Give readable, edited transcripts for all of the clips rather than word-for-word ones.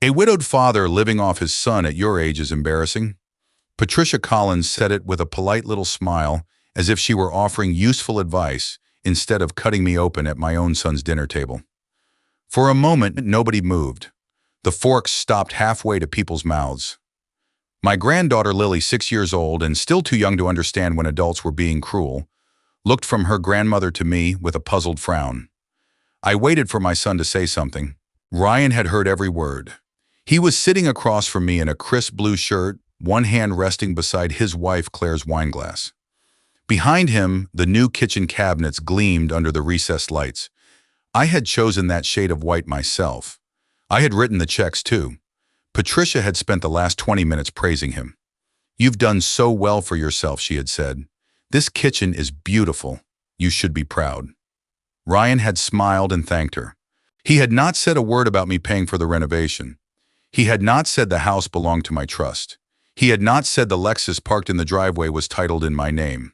A widowed father living off his son at your age is embarrassing. Patricia Collins said it with a polite little smile, as if she were offering useful advice instead of cutting me open at my own son's dinner table. For a moment, nobody moved. The forks stopped halfway to people's mouths. My granddaughter Lily, 6 years old and still too young to understand when adults were being cruel, looked from her grandmother to me with a puzzled frown. I waited for my son to say something. Ryan had heard every word. He was sitting across from me in a crisp blue shirt, one hand resting beside his wife Claire's wineglass. Behind him, the new kitchen cabinets gleamed under the recessed lights. I had chosen that shade of white myself. I had written the checks too. Patricia had spent the last 20 minutes praising him. "You've done so well for yourself," she had said. "This kitchen is beautiful. You should be proud." Ryan had smiled and thanked her. He had not said a word about me paying for the renovation. He had not said the house belonged to my trust. He had not said the Lexus parked in the driveway was titled in my name.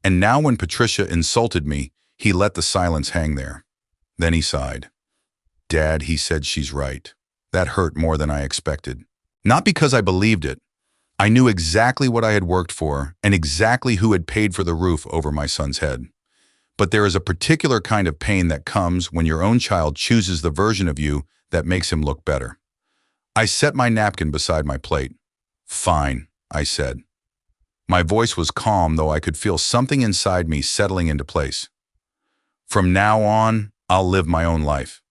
And now when Patricia insulted me, he let the silence hang there. Then he sighed. "Dad," he said, "she's right." That hurt more than I expected. Not because I believed it. I knew exactly what I had worked for and exactly who had paid for the roof over my son's head. But there is a particular kind of pain that comes when your own child chooses the version of you that makes him look better. I set my napkin beside my plate. "Fine," I said. My voice was calm, though I could feel something inside me settling into place. "From now on, I'll live my own life."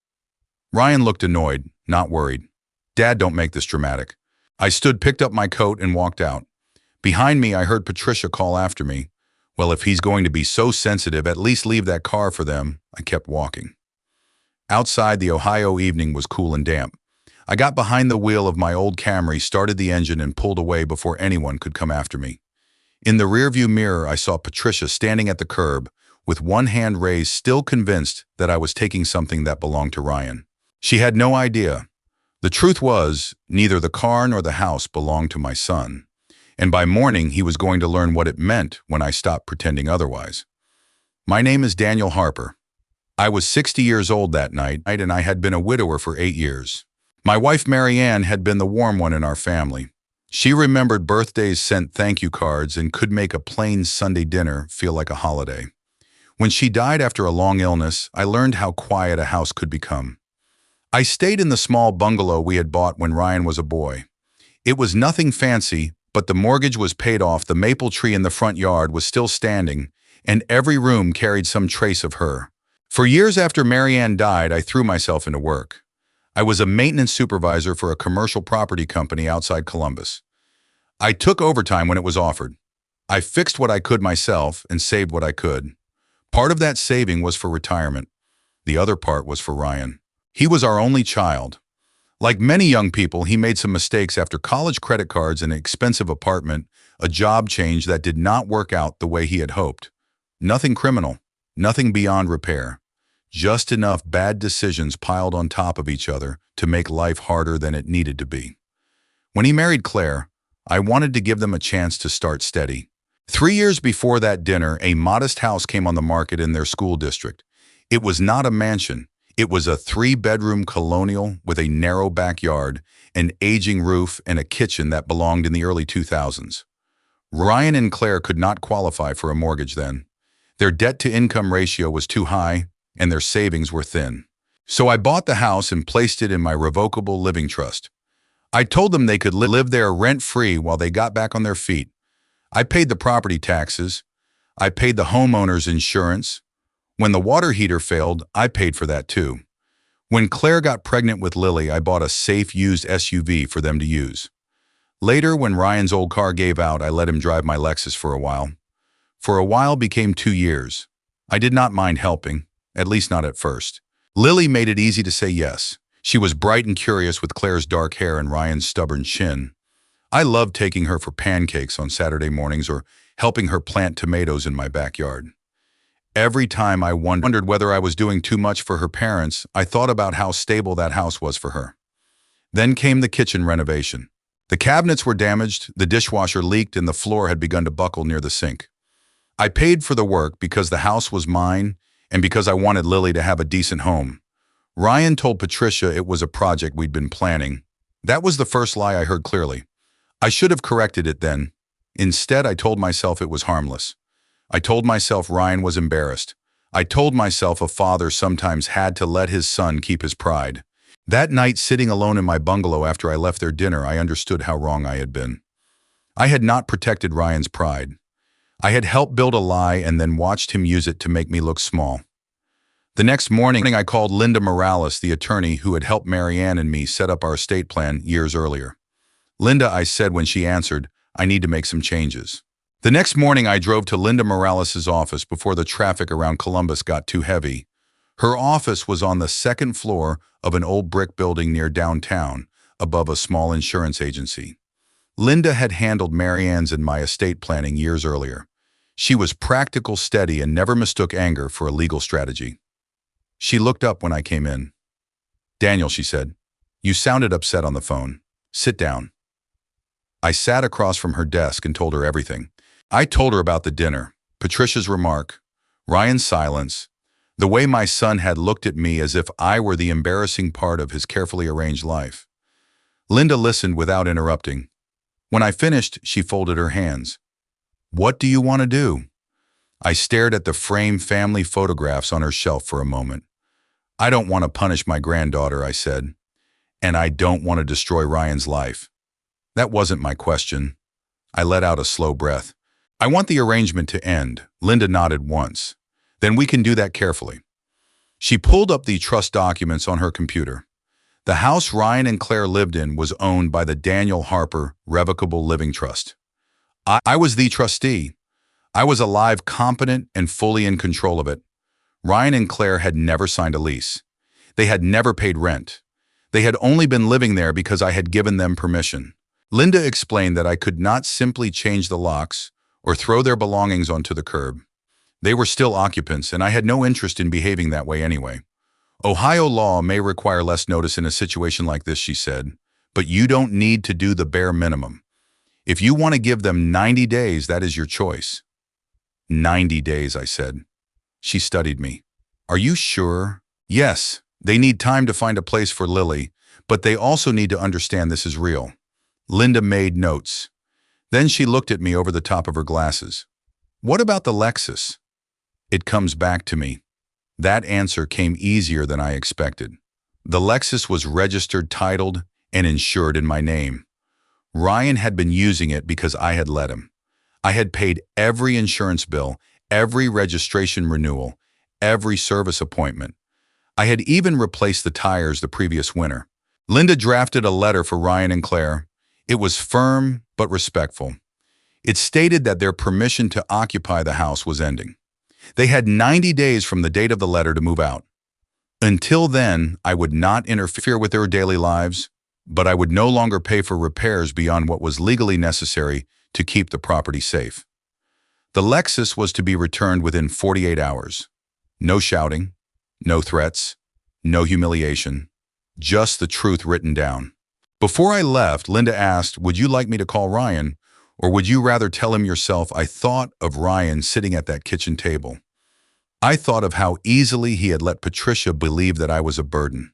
Ryan looked annoyed, not worried. "Dad, don't make this dramatic." I stood, picked up my coat, and walked out. Behind me, I heard Patricia call after me. Well, if he's going to be so sensitive, at least leave that car for them. I kept walking. Outside, the Ohio evening was cool and damp. I got behind the wheel of my old Camry, started the engine, and pulled away before anyone could come after me. In the rearview mirror, I saw Patricia standing at the curb, with one hand raised, still convinced that I was taking something that belonged to Ryan. She had no idea. The truth was, neither the car nor the house belonged to my son. And by morning, he was going to learn what it meant when I stopped pretending otherwise. My name is Daniel Harper. I was 60 years old that night, and I had been a widower for 8 years. My wife, Mary Ann, had been the warm one in our family. She remembered birthdays, sent thank you cards, and could make a plain Sunday dinner feel like a holiday. When she died after a long illness, I learned how quiet a house could become. I stayed in the small bungalow we had bought when Ryan was a boy. It was nothing fancy, but the mortgage was paid off, the maple tree in the front yard was still standing, and every room carried some trace of her. For years after Mary Ann died, I threw myself into work. I was a maintenance supervisor for a commercial property company outside Columbus. I took overtime when it was offered. I fixed what I could myself and saved what I could. Part of that saving was for retirement. The other part was for Ryan. He was our only child. Like many young people, he made some mistakes after college credit cards, an expensive apartment, a job change that did not work out the way he had hoped. Nothing criminal, nothing beyond repair. Just enough bad decisions piled on top of each other to make life harder than it needed to be. When he married Claire, I wanted to give them a chance to start steady. 3 years before that dinner, a modest house came on the market in their school district. It was not a mansion. It was a 3-bedroom colonial with a narrow backyard, an aging roof, and a kitchen that belonged in the early 2000s. Ryan and Claire could not qualify for a mortgage then. Their debt-to-income ratio was too high, and their savings were thin. So I bought the house and placed it in my revocable living trust. I told them they could live there rent-free while they got back on their feet. I paid the property taxes. I paid the homeowner's insurance. When the water heater failed, I paid for that too. When Claire got pregnant with Lily, I bought a safe used SUV for them to use. Later, when Ryan's old car gave out, I let him drive my Lexus for a while. For a while became 2 years. I did not mind helping, at least not at first. Lily made it easy to say yes. She was bright and curious with Claire's dark hair and Ryan's stubborn chin. I loved taking her for pancakes on Saturday mornings or helping her plant tomatoes in my backyard. Every time I wondered whether I was doing too much for her parents, I thought about how stable that house was for her. Then came the kitchen renovation. The cabinets were damaged, the dishwasher leaked, and the floor had begun to buckle near the sink. I paid for the work because the house was mine and because I wanted Lily to have a decent home. Ryan told Patricia it was a project we'd been planning, That was the first lie I heard clearly. I should have corrected it then. Instead, I told myself it was harmless. I told myself Ryan was embarrassed. I told myself a father sometimes had to let his son keep his pride. That night, sitting alone in my bungalow after I left their dinner, I understood how wrong I had been. I had not protected Ryan's pride. I had helped build a lie and then watched him use it to make me look small. The next morning, I called Linda Morales, the attorney who had helped Marianne and me set up our estate plan years earlier. Linda, I said when she answered, I need to make some changes. The next morning, I drove to Linda Morales' office before the traffic around Columbus got too heavy. Her office was on the second floor of an old brick building near downtown, above a small insurance agency. Linda had handled Marianne's and my estate planning years earlier. She was practical, steady, and never mistook anger for a legal strategy. She looked up when I came in. "Daniel," she said, "you sounded upset on the phone. Sit down." I sat across from her desk and told her everything. I told her about the dinner, Patricia's remark, Ryan's silence, the way my son had looked at me as if I were the embarrassing part of his carefully arranged life. Linda listened without interrupting. When I finished, she folded her hands. "What do you want to do?" I stared at the framed family photographs on her shelf for a moment. "I don't want to punish my granddaughter," I said. "And I don't want to destroy Ryan's life." That wasn't my question. I let out a slow breath. "I want the arrangement to end." Linda nodded once. "Then we can do that carefully." She pulled up the trust documents on her computer. The house Ryan and Claire lived in was owned by the Daniel Harper Revocable Living Trust. I was the trustee. I was alive, competent, and fully in control of it. Ryan and Claire had never signed a lease. They had never paid rent. They had only been living there because I had given them permission. Linda explained that I could not simply change the locks or throw their belongings onto the curb. They were still occupants, and I had no interest in behaving that way anyway. "Ohio law may require less notice in a situation like this," she said, "but you don't need to do the bare minimum. If you want to give them 90 days, that is your choice." 90 days, I said. She studied me. "Are you sure?" "Yes, they need time to find a place for Lily, but they also need to understand this is real." Linda made notes. Then she looked at me over the top of her glasses. "What about the Lexus?" It comes back to me. That answer came easier than I expected. The Lexus was registered, titled, and insured in my name. Ryan had been using it because I had let him. I had paid every insurance bill, every registration renewal, every service appointment. I had even replaced the tires the previous winter. Linda drafted a letter for Ryan and Claire. It was firm but respectful. It stated that their permission to occupy the house was ending. They had 90 days from the date of the letter to move out. Until then, I would not interfere with their daily lives, but I would no longer pay for repairs beyond what was legally necessary to keep the property safe. The Lexus was to be returned within 48 hours. No shouting, no threats, no humiliation, just the truth written down. Before I left, Linda asked, "Would you like me to call Ryan, or would you rather tell him yourself?" I thought of Ryan sitting at that kitchen table. I thought of how easily he had let Patricia believe that I was a burden.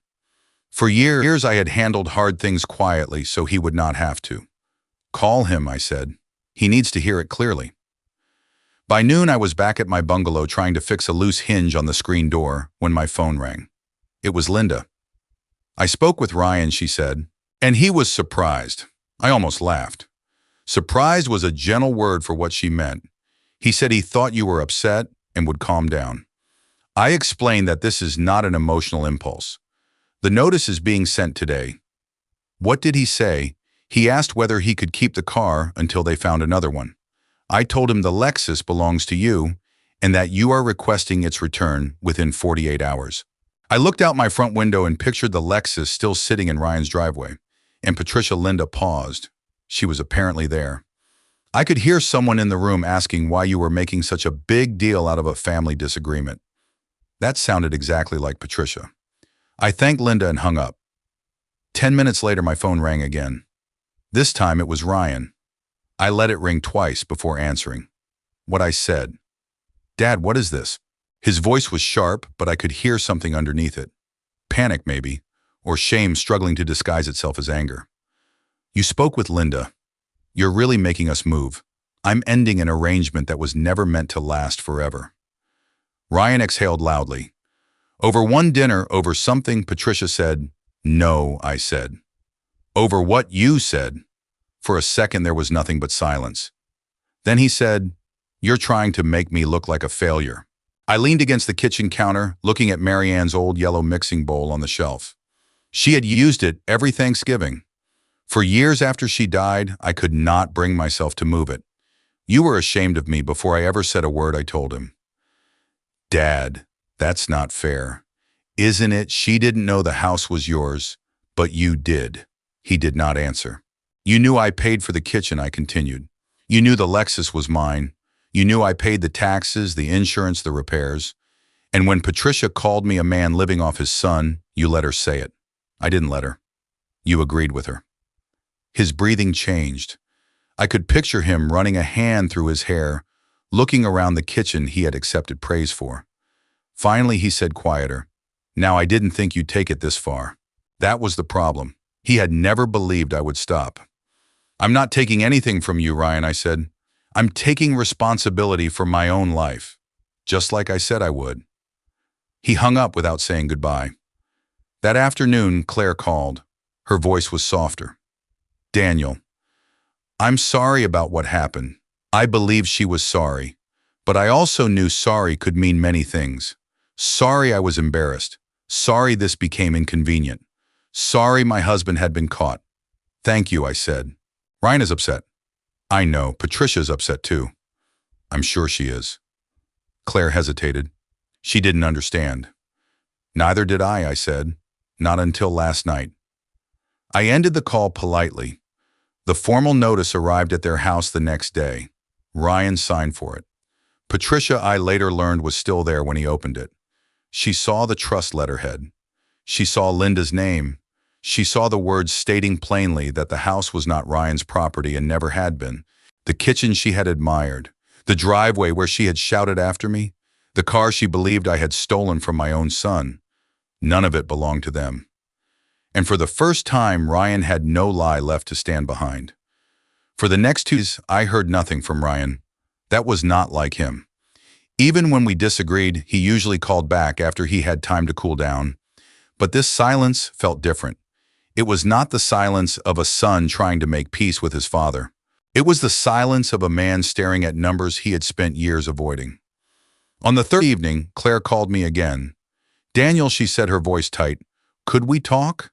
For years, I had handled hard things quietly so he would not have to. "Call him," I said. "He needs to hear it clearly." By noon, I was back at my bungalow trying to fix a loose hinge on the screen door when my phone rang. It was Linda. "I spoke with Ryan," she said, and he was surprised. I almost laughed. Surprised was a gentle word for what she meant. He said he thought you were upset and would calm down. I explained that this is not an emotional impulse. The notice is being sent today. What did he say? He asked whether he could keep the car until they found another one. I told him the Lexus belongs to you and that you are requesting its return within 48 hours. I looked out my front window and pictured the Lexus still sitting in Ryan's driveway, and Patricia. Linda paused. She was apparently there. "I could hear someone in the room asking why you were making such a big deal out of a family disagreement." That sounded exactly like Patricia. I thanked Linda and hung up. 10 minutes later, my phone rang again. This time it was Ryan. I let it ring twice before answering. What I said. "Dad, what is this?" His voice was sharp, but I could hear something underneath it. Panic, maybe, or shame struggling to disguise itself as anger. You spoke with Linda. You're really making us move. I'm ending an arrangement that was never meant to last forever. Ryan exhaled loudly. Over one dinner, over something, Patricia said. No, I said. Over what you said. For a second there was nothing but silence. Then he said, You're trying to make me look like a failure. I leaned against the kitchen counter, looking at Marianne's old yellow mixing bowl on the shelf. She had used it every Thanksgiving. For years after she died, I could not bring myself to move it. You were ashamed of me before I ever said a word, I told him. Dad, that's not fair. Isn't it? She didn't know the house was yours, but you did. He did not answer. You knew I paid for the kitchen, I continued. You knew the Lexus was mine. You knew I paid the taxes, the insurance, the repairs. And when Patricia called me a man living off his son, you let her say it. I didn't let her. You agreed with her. His breathing changed. I could picture him running a hand through his hair, looking around the kitchen he had accepted praise for. Finally, he said quieter, Now I didn't think you'd take it this far. That was the problem. He had never believed I would stop. I'm not taking anything from you, Ryan, I said. I'm taking responsibility for my own life, just like I said I would. He hung up without saying goodbye. That afternoon, Claire called. Her voice was softer. Daniel, I'm sorry about what happened. I believe she was sorry, but I also knew sorry could mean many things. Sorry I was embarrassed. Sorry this became inconvenient. Sorry my husband had been caught. Thank you, I said. Ryan is upset. I know, Patricia's upset too. I'm sure she is. Claire hesitated. She didn't understand. Neither did I said. Not until last night. I ended the call politely. The formal notice arrived at their house the next day. Ryan signed for it. Patricia, I later learned, was still there when he opened it. She saw the trust letterhead. She saw Linda's name. She saw the words stating plainly that the house was not Ryan's property and never had been. The kitchen she had admired. The driveway where she had shouted after me. The car she believed I had stolen from my own son. None of it belonged to them. And for the first time, Ryan had no lie left to stand behind. For the next 2 days, I heard nothing from Ryan. That was not like him. Even when we disagreed, he usually called back after he had time to cool down. But this silence felt different. It was not the silence of a son trying to make peace with his father. It was the silence of a man staring at numbers he had spent years avoiding. On the third evening, Claire called me again. Daniel, she said, her voice tight, could we talk?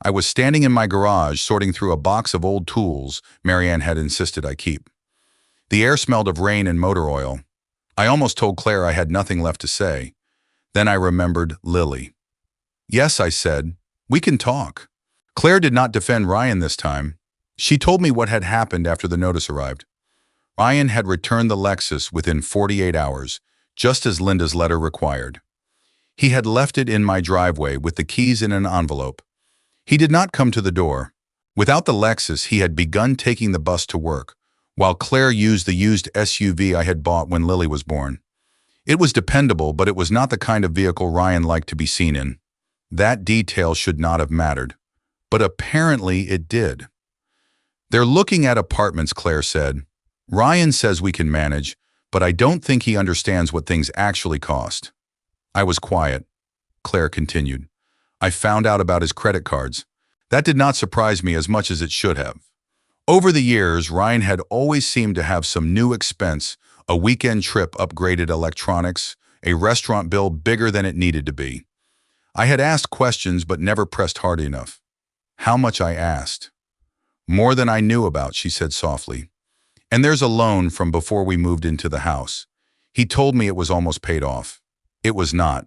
I was standing in my garage sorting through a box of old tools Marianne had insisted I keep. The air smelled of rain and motor oil. I almost told Claire I had nothing left to say. Then I remembered Lily. Yes, I said, we can talk. Claire did not defend Ryan this time. She told me what had happened after the notice arrived. Ryan had returned the Lexus within 48 hours, just as Linda's letter required. He had left it in my driveway with the keys in an envelope. He did not come to the door. Without the Lexus, he had begun taking the bus to work, while Claire used the used SUV I had bought when Lily was born. It was dependable, but it was not the kind of vehicle Ryan liked to be seen in. That detail should not have mattered. But apparently it did. They're looking at apartments, Claire said. Ryan says we can manage, but I don't think he understands what things actually cost. I was quiet. Claire continued. I found out about his credit cards. That did not surprise me as much as it should have. Over the years, Ryan had always seemed to have some new expense, a weekend trip, upgraded electronics, a restaurant bill bigger than it needed to be. I had asked questions but never pressed hard enough. How much, I asked. More than I knew about, she said softly. And there's a loan from before we moved into the house. He told me it was almost paid off. It was not.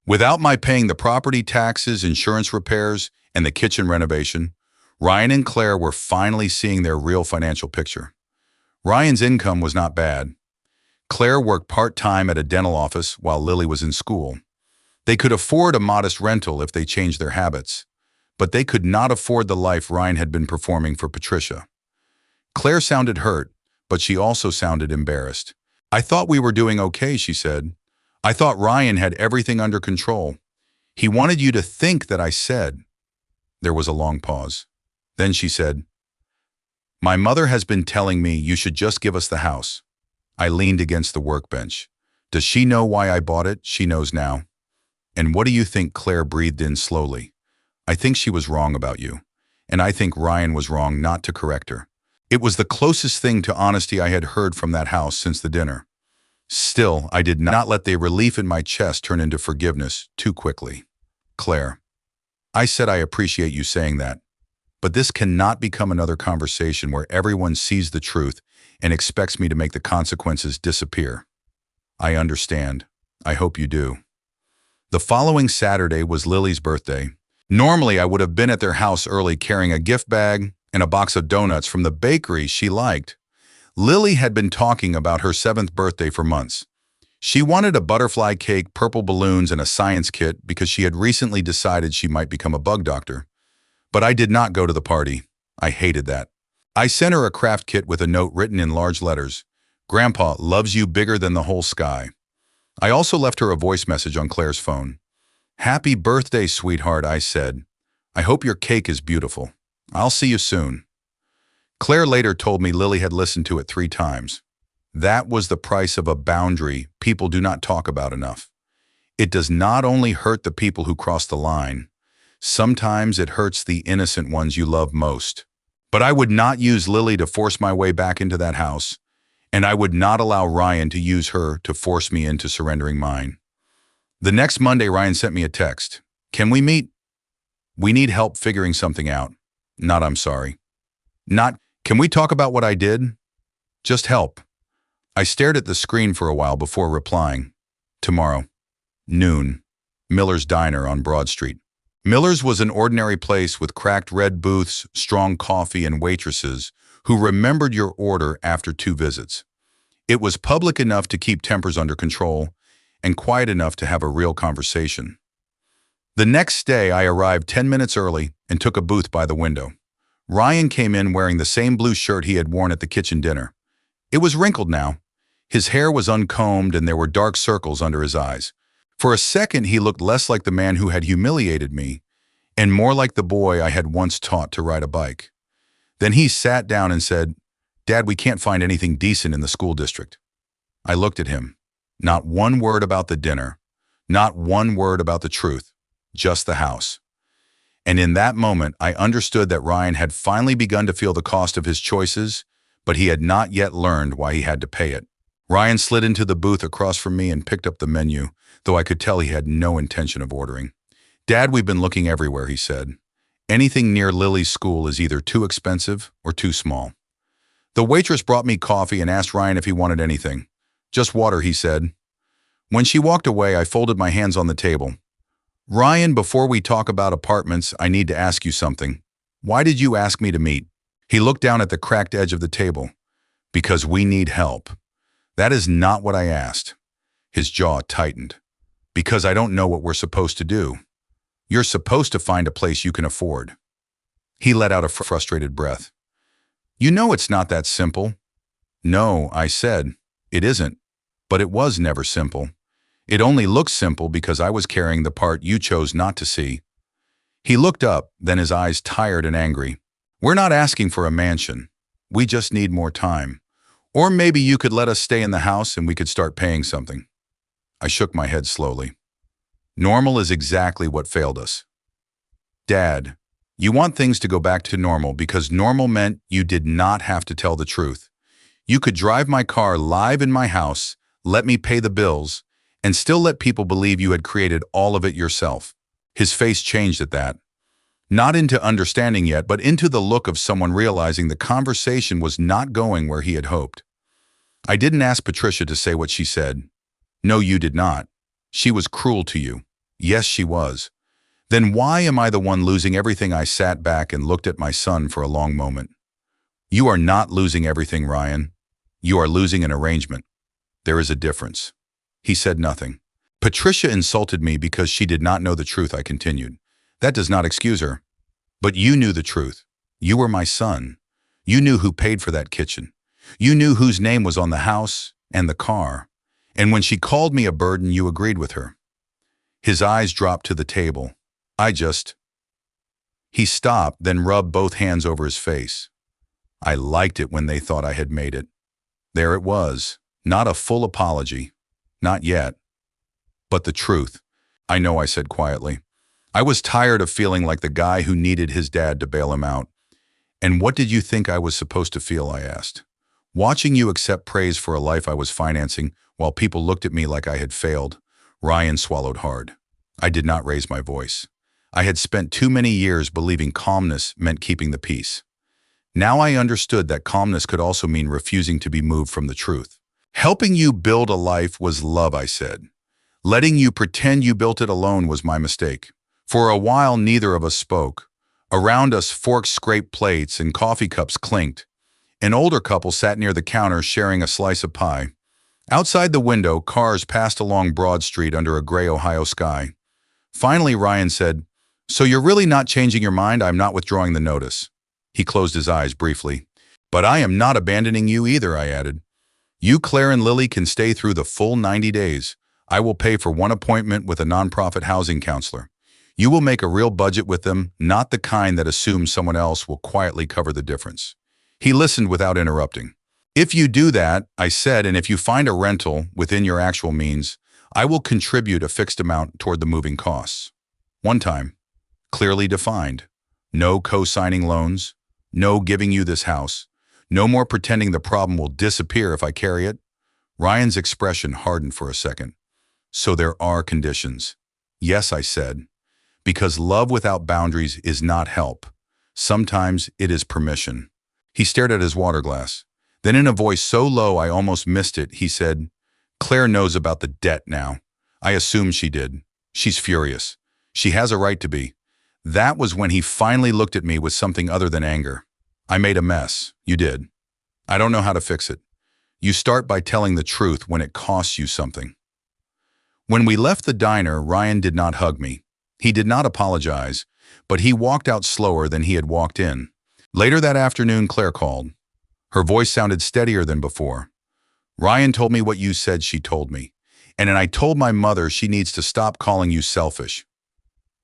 Without my paying the property taxes, insurance repairs, and the kitchen renovation, Ryan and Claire were finally seeing their real financial picture. Ryan's income was not bad. Claire worked part-time at a dental office while Lily was in school. They could afford a modest rental if they changed their habits, but they could not afford the life Ryan had been performing for Patricia. Claire sounded hurt, but she also sounded embarrassed. I thought we were doing okay, she said. I thought Ryan had everything under control. He wanted you to think that I said. There was a long pause. Then she said, My mother has been telling me you should just give us the house. I leaned against the workbench. Does she know why I bought it? She knows now. And what do you think? Claire breathed in slowly. I think she was wrong about you. And I think Ryan was wrong not to correct her. It was the closest thing to honesty I had heard from that house since the dinner. Still, I did not let the relief in my chest turn into forgiveness too quickly. Claire, I said I appreciate you saying that. But this cannot become another conversation where everyone sees the truth and expects me to make the consequences disappear. I understand. I hope you do. The following Saturday was Lily's birthday. Normally, I would have been at their house early carrying a gift bag and a box of donuts from the bakery she liked. Lily had been talking about her 7th birthday for months. She wanted a butterfly cake, purple balloons, and a science kit because she had recently decided she might become a bug doctor. But I did not go to the party. I hated that. I sent her a craft kit with a note written in large letters. Grandpa loves you bigger than the whole sky. I also left her a voice message on Claire's phone. Happy birthday, sweetheart, I said. I hope your cake is beautiful. I'll see you soon. Claire later told me Lily had listened to it 3 times. That was the price of a boundary people do not talk about enough. It does not only hurt the people who cross the line, sometimes it hurts the innocent ones you love most. But I would not use Lily to force my way back into that house, and I would not allow Ryan to use her to force me into surrendering mine. The next Monday, Ryan sent me a text. Can we meet? We need help figuring something out. Not I'm sorry. Not, can we talk about what I did? Just help. I stared at the screen for a while before replying. Tomorrow. Noon. Miller's Diner on Broad Street. Miller's was an ordinary place with cracked red booths, strong coffee, and waitresses who remembered your order after 2 visits. It was public enough to keep tempers under control and quiet enough to have a real conversation. The next day, I arrived 10 minutes early and took a booth by the window. Ryan came in wearing the same blue shirt he had worn at the kitchen dinner. It was wrinkled now. His hair was uncombed and there were dark circles under his eyes. For a second, he looked less like the man who had humiliated me and more like the boy I had once taught to ride a bike. Then he sat down and said, Dad, we can't find anything decent in the school district. I looked at him. Not one word about the dinner. Not one word about the truth. Just the house. And in that moment, I understood that Ryan had finally begun to feel the cost of his choices, but he had not yet learned why he had to pay it. Ryan slid into the booth across from me and picked up the menu, though I could tell he had no intention of ordering. Dad, we've been looking everywhere, he said. Anything near Lily's school is either too expensive or too small. The waitress brought me coffee and asked Ryan if he wanted anything. Just water, he said. When she walked away, I folded my hands on the table. Ryan, before we talk about apartments, I need to ask you something. Why did you ask me to meet? He looked down at the cracked edge of the table. Because we need help. That is not what I asked. His jaw tightened. Because I don't know what we're supposed to do. You're supposed to find a place you can afford. He let out a frustrated breath. You know it's not that simple. No, I said. It isn't. But it was never simple. It only looked simple because I was carrying the part you chose not to see. He looked up, then his eyes tired and angry. We're not asking for a mansion. We just need more time. Or maybe you could let us stay in the house and we could start paying something. I shook my head slowly. Normal is exactly what failed us. Dad, you want things to go back to normal because normal meant you did not have to tell the truth. You could drive my car live in my house, let me pay the bills, and still let people believe you had created all of it yourself. His face changed at that. Not into understanding yet, but into the look of someone realizing the conversation was not going where he had hoped. I didn't ask Patricia to say what she said. No, you did not. She was cruel to you. Yes, she was. Then why am I the one losing everything? I sat back and looked at my son for a long moment. You are not losing everything, Ryan. You are losing an arrangement. There is a difference. He said nothing. Patricia insulted me because she did not know the truth, I continued. That does not excuse her. But you knew the truth. You were my son. You knew who paid for that kitchen. You knew whose name was on the house and the car. And when she called me a burden, you agreed with her. His eyes dropped to the table. He stopped, then rubbed both hands over his face. I liked it when they thought I had made it. There it was. Not a full apology. Not yet. But the truth. I know, I said quietly. I was tired of feeling like the guy who needed his dad to bail him out. And what did you think I was supposed to feel, I asked. Watching you accept praise for a life I was financing while people looked at me like I had failed. Ryan swallowed hard. I did not raise my voice. I had spent too many years believing calmness meant keeping the peace. Now I understood that calmness could also mean refusing to be moved from the truth. Helping you build a life was love, I said. Letting you pretend you built it alone was my mistake. For a while, neither of us spoke. Around us, forks scraped plates and coffee cups clinked. An older couple sat near the counter sharing a slice of pie. Outside the window, cars passed along Broad Street under a gray Ohio sky. Finally, Ryan said, "So you're really not changing your mind? I'm not withdrawing the notice." He closed his eyes briefly. "But I am not abandoning you either," I added. "You, Claire, and Lily can stay through the full 90 days. I will pay for one appointment with a nonprofit housing counselor. You will make a real budget with them, not the kind that assumes someone else will quietly cover the difference." He listened without interrupting. "If you do that," I said, "and if you find a rental within your actual means, I will contribute a fixed amount toward the moving costs. One time, clearly defined. No co-signing loans, no giving you this house, no more pretending the problem will disappear if I carry it." Ryan's expression hardened for a second. "So there are conditions." "Yes," I said, "because love without boundaries is not help. Sometimes it is permission." He stared at his water glass. Then in a voice so low I almost missed it, he said, "Claire knows about the debt now. I assume she did. She's furious. She has a right to be." That was when he finally looked at me with something other than anger. "I made a mess. You did. I don't know how to fix it. You start by telling the truth when it costs you something." When we left the diner, Ryan did not hug me. He did not apologize, but he walked out slower than he had walked in. Later that afternoon, Claire called. Her voice sounded steadier than before. "Ryan told me what you said she told me, and then I told my mother she needs to stop calling you selfish."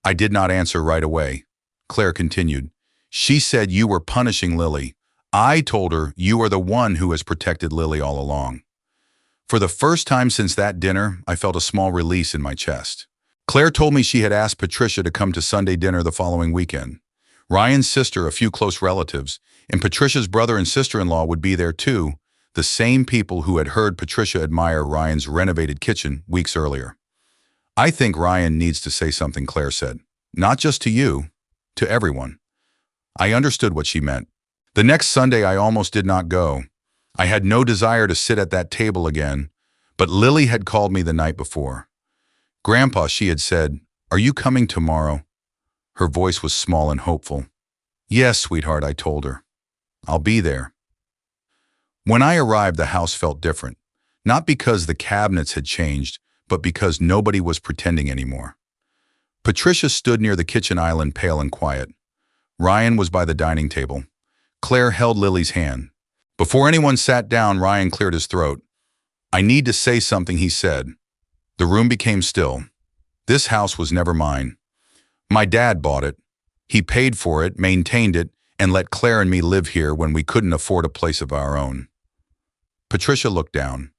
I did not answer right away. Claire continued. "She said you were punishing Lily. I told her you are the one who has protected Lily all along." For the first time since that dinner, I felt a small release in my chest. Claire told me she had asked Patricia to come to Sunday dinner the following weekend. Ryan's sister, a few close relatives, and Patricia's brother and sister-in-law would be there too, the same people who had heard Patricia admire Ryan's renovated kitchen weeks earlier. "I think Ryan needs to say something," Claire said. "Not just to you, to everyone." I understood what she meant. The next Sunday I almost did not go. I had no desire to sit at that table again, but Lily had called me the night before. "Grandpa," she had said, "are you coming tomorrow?" Her voice was small and hopeful. "Yes, sweetheart," I told her. "I'll be there." When I arrived, the house felt different, not because the cabinets had changed, but because nobody was pretending anymore. Patricia stood near the kitchen island, pale and quiet. Ryan was by the dining table. Claire held Lily's hand. Before anyone sat down, Ryan cleared his throat. "I need to say something," he said. The room became still. "This house was never mine. My dad bought it. He paid for it, maintained it, and let Claire and me live here when we couldn't afford a place of our own." Patricia looked down.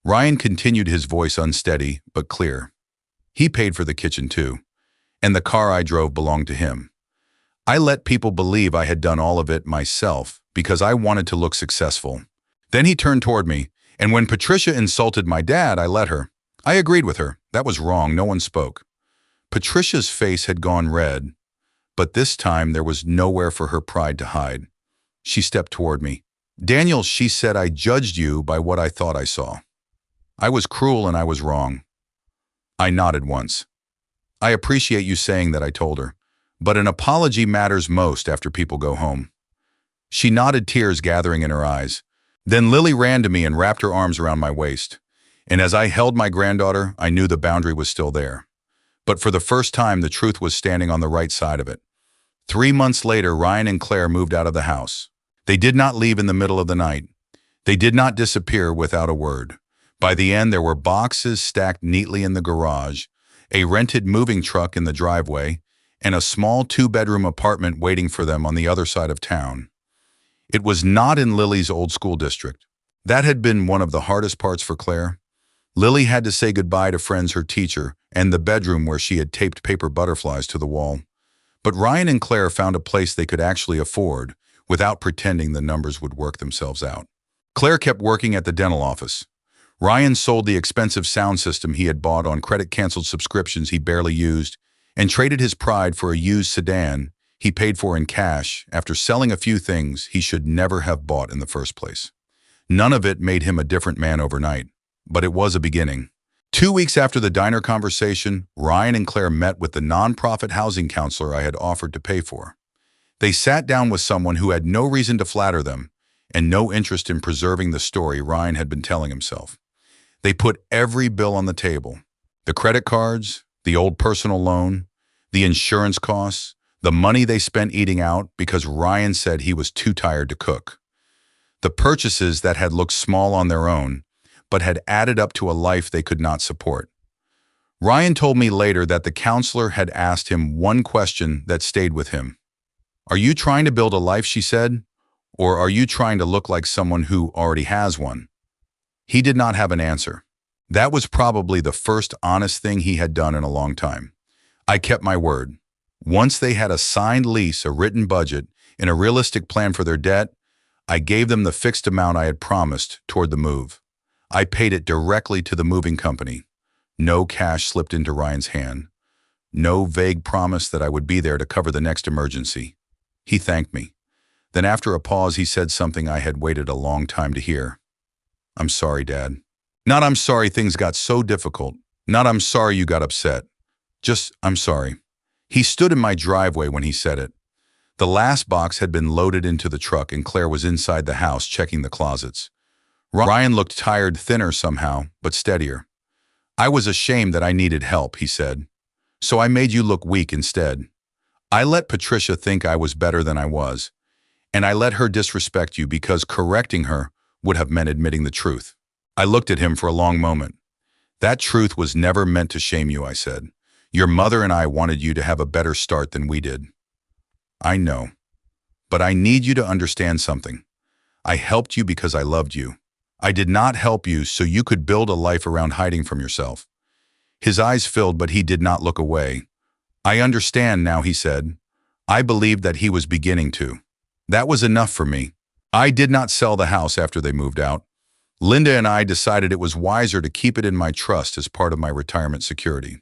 Ryan continued, his voice unsteady but clear. "He paid for the kitchen too, and the car I drove belonged to him. I let people believe I had done all of it myself because I wanted to look successful." Then he turned toward me, and when Patricia insulted my dad, I let her. I agreed with her. That was wrong. No one spoke. Patricia's face had gone red, but this time there was nowhere for her pride to hide. She stepped toward me. "Daniel," she said, "I judged you by what I thought I saw. I was cruel and I was wrong." I nodded once. "I appreciate you saying that," I told her, "but an apology matters most after people go home." She nodded, tears gathering in her eyes. Then Lily ran to me and wrapped her arms around my waist. And as I held my granddaughter, I knew the boundary was still there. But for the first time, the truth was standing on the right side of it. 3 months later, Ryan and Claire moved out of the house. They did not leave in the middle of the night. They did not disappear without a word. By the end, there were boxes stacked neatly in the garage, a rented moving truck in the driveway, and a small 2-bedroom apartment waiting for them on the other side of town. It was not in Lily's old school district. That had been one of the hardest parts for Claire. Lily had to say goodbye to friends, her teacher, and the bedroom where she had taped paper butterflies to the wall. But Ryan and Claire found a place they could actually afford without pretending the numbers would work themselves out. Claire kept working at the dental office. Ryan sold the expensive sound system he had bought on credit-canceled subscriptions he barely used and traded his pride for a used sedan he paid for in cash after selling a few things he should never have bought in the first place. None of it made him a different man overnight, but it was a beginning. 2 weeks after the diner conversation, Ryan and Claire met with the nonprofit housing counselor I had offered to pay for. They sat down with someone who had no reason to flatter them and no interest in preserving the story Ryan had been telling himself. They put every bill on the table: the credit cards, the old personal loan, the insurance costs, the money they spent eating out because Ryan said he was too tired to cook, the purchases that had looked small on their own but had added up to a life they could not support. Ryan told me later that the counselor had asked him one question that stayed with him. "Are you trying to build a life," she said, "or are you trying to look like someone who already has one?" He did not have an answer. That was probably the first honest thing he had done in a long time. I kept my word. Once they had a signed lease, a written budget, and a realistic plan for their debt, I gave them the fixed amount I had promised toward the move. I paid it directly to the moving company. No cash slipped into Ryan's hand. No vague promise that I would be there to cover the next emergency. He thanked me. Then after a pause, he said something I had waited a long time to hear. "I'm sorry, Dad. Not I'm sorry things got so difficult. Not I'm sorry you got upset. Just I'm sorry." He stood in my driveway when he said it. The last box had been loaded into the truck and Claire was inside the house checking the closets. Ryan looked tired, thinner somehow, but steadier. "I was ashamed that I needed help," he said. "So I made you look weak instead. I let Patricia think I was better than I was, and I let her disrespect you because correcting her would have meant admitting the truth." I looked at him for a long moment. "That truth was never meant to shame you," I said. "Your mother and I wanted you to have a better start than we did." "I know. But I need you to understand something. I helped you because I loved you. I did not help you so you could build a life around hiding from yourself." His eyes filled, but he did not look away. "I understand now," he said. I believed that he was beginning to. That was enough for me. I did not sell the house after they moved out. Linda and I decided it was wiser to keep it in my trust as part of my retirement security.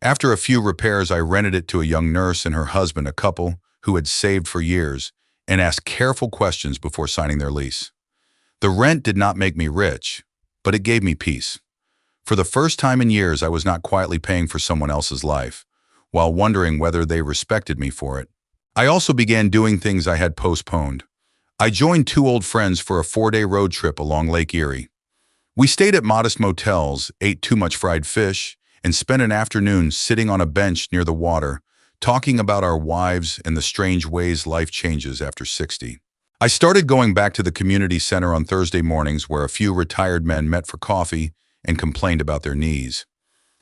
After a few repairs, I rented it to a young nurse and her husband, a couple who had saved for years, and asked careful questions before signing their lease. The rent did not make me rich, but it gave me peace. For the first time in years, I was not quietly paying for someone else's life, while wondering whether they respected me for it. I also began doing things I had postponed. I joined 2 old friends for a 4-day road trip along Lake Erie. We stayed at modest motels, ate too much fried fish, and spent an afternoon sitting on a bench near the water, talking about our wives and the strange ways life changes after 60. I started going back to the community center on Thursday mornings where a few retired men met for coffee and complained about their knees.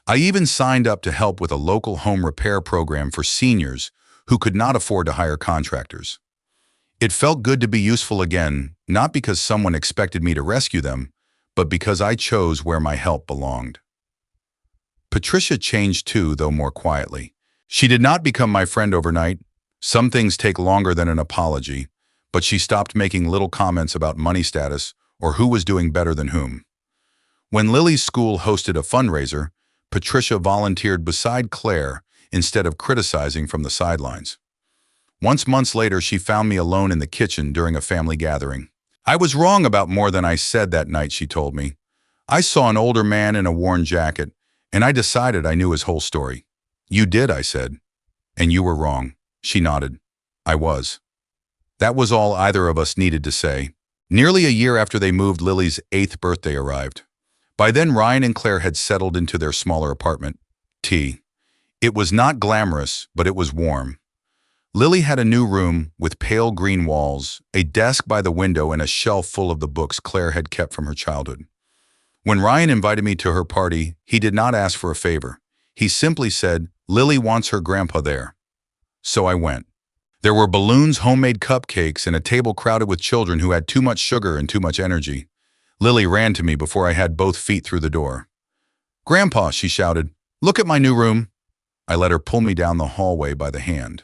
I even signed up to help with a local home repair program for seniors who could not afford to hire contractors. It felt good to be useful again, not because someone expected me to rescue them, but because I chose where my help belonged. Patricia changed too, though more quietly. She did not become my friend overnight. Some things take longer than an apology, but she stopped making little comments about money status or who was doing better than whom. When Lily's school hosted a fundraiser, Patricia volunteered beside Claire instead of criticizing from the sidelines. Once months later, she found me alone in the kitchen during a family gathering. "I was wrong about more than I said that night," she told me. "I saw an older man in a worn jacket, and I decided I knew his whole story." "You did," I said. "And you were wrong." She nodded. "I was." That was all either of us needed to say. Nearly a year after they moved, Lily's 8th birthday arrived. By then, Ryan and Claire had settled into their smaller apartment, T. It was not glamorous, but it was warm. Lily had a new room with pale green walls, a desk by the window, and a shelf full of the books Claire had kept from her childhood. When Ryan invited me to her party, he did not ask for a favor. He simply said, "Lily wants her grandpa there." So I went. There were balloons, homemade cupcakes, and a table crowded with children who had too much sugar and too much energy. Lily ran to me before I had both feet through the door. "Grandpa," she shouted, "look at my new room." I let her pull me down the hallway by the hand.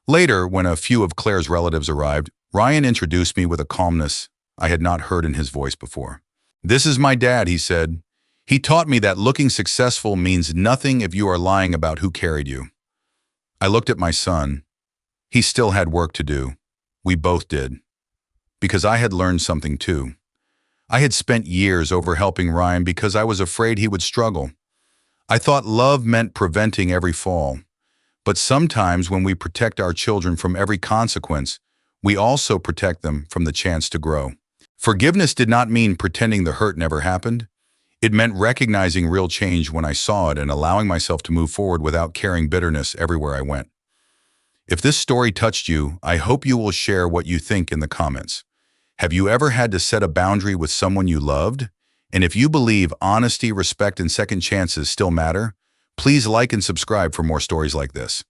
Later, when a few of Claire's relatives arrived, Ryan introduced me with a calmness I had not heard in his voice before. "This is my dad," he said. "He taught me that looking successful means nothing if you are lying about who carried you." I looked at my son. He still had work to do. We both did. Because I had learned something too. I had spent years over helping Ryan because I was afraid he would struggle. I thought love meant preventing every fall. But sometimes when we protect our children from every consequence, we also protect them from the chance to grow. Forgiveness did not mean pretending the hurt never happened. It meant recognizing real change when I saw it and allowing myself to move forward without carrying bitterness everywhere I went. If this story touched you, I hope you will share what you think in the comments. Have you ever had to set a boundary with someone you loved? And if you believe honesty, respect, and second chances still matter, please like and subscribe for more stories like this.